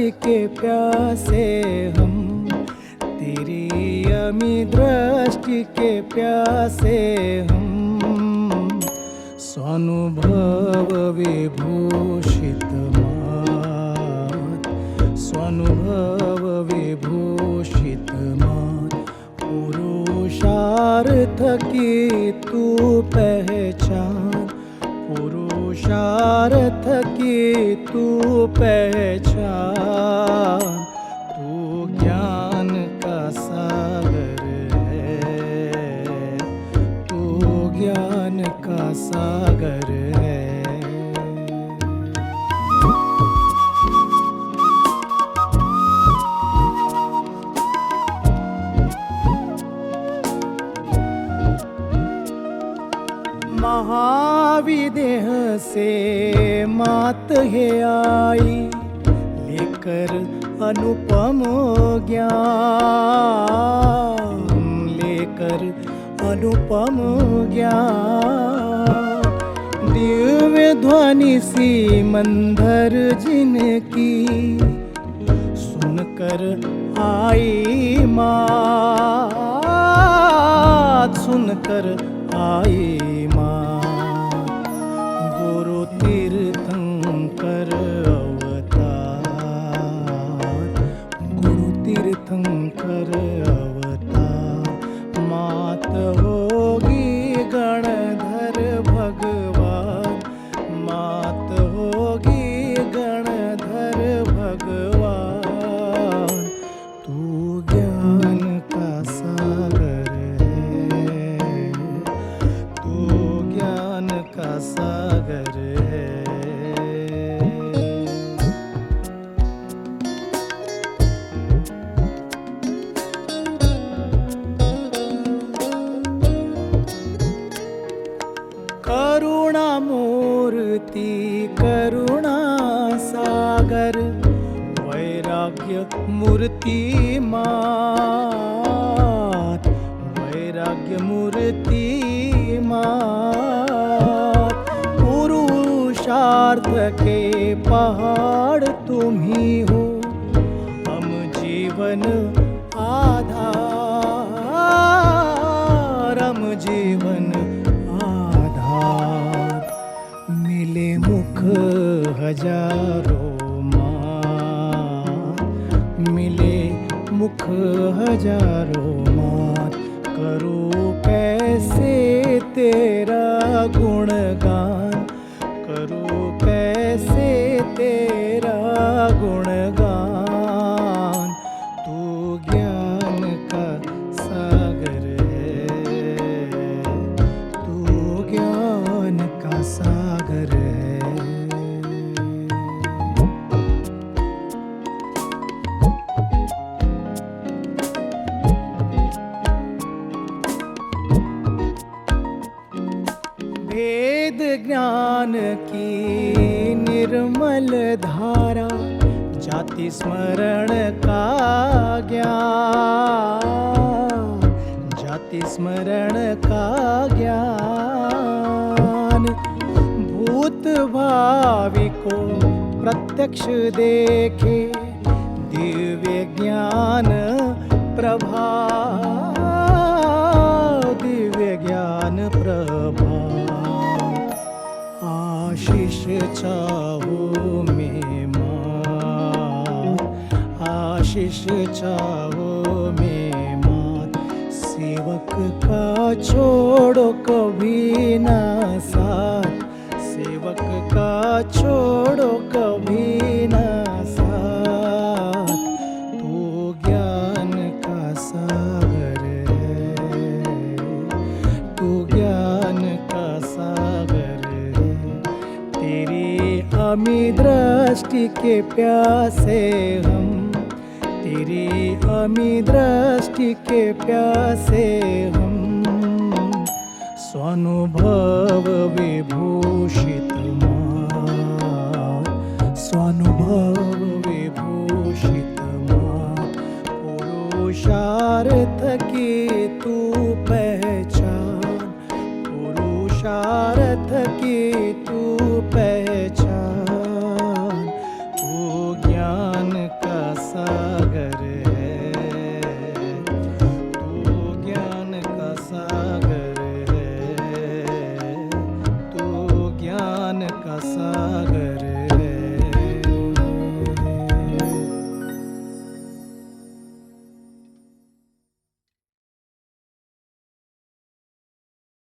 दृष्टि के प्यासे हम, तेरी अमी दृष्टि के प्यासे हम। स्वानुभव विभूषित मात, स्वानुभव विभूषित मात, पुरुषार्थ की तू पहचान, पुरुषार्थ की तू पहचान। तू ज्ञान का सागर है, तू ज्ञान का सागर है। महाविदेह से मात है आई, लेकर अनुपम ज्ञान, लेकर अनुपम ज्ञान। दिव्य ध्वनि सी मंधर जिनकी, सुनकर आई मात, सुनकर आई मात। गुरु तीर्थंकर अवतार, गुरु तीर्थंकर अवतार। मात होगी गणधर भगवान, मात होगी गणधर भगवान। तू ज्ञान का सागर है, तू ज्ञान का सागर है। करुणा मूर्ति करुणा सागर, वैराग्य मूर्ति मात, वैराग्य मूर्ति मात। पुरुषार्थ के पहाड़ तुम ही हो, हम जीवन आधार, हम जीवन आधार। मिले मुख हजारों मात, मिले मुख हजारों मात। करूं कैसे तेरा गुणगान, करूं कैसे तेरा गुणगान। तू ज्ञान का सागर है, तू ज्ञान का सागर है। वेद ज्ञान की निर्मल धारा, जाति स्मरण का ज्ञान, जाति स्मरण का ज्ञान। भूत भावी को प्रत्यक्ष देखे, दिव्य ज्ञान प्रभा, दिव्य ज्ञान प्रभा। आशीष चाहो में मात, आशीष चाहो में मात। सेवक का छोड़ो कभी ना साथ, सेवक का छोड़ो कभी ना साथ। तू ज्ञान का सागर है, तू ज्ञान का सागर है। तेरी अमी दृष्टि के प्यासे हम, तेरी अमी दृष्टि के प्यासे हम। स्वानुभव विभूषित मात, स्वानुभव विभूषित मात। पुरुषार्थ की तू पहचान, पुरुषार्थ की तू पहचान। तू ज्ञान ज्ञान का सागर है, तू ज्ञान का सागर है, तू ज्ञान का सागर है।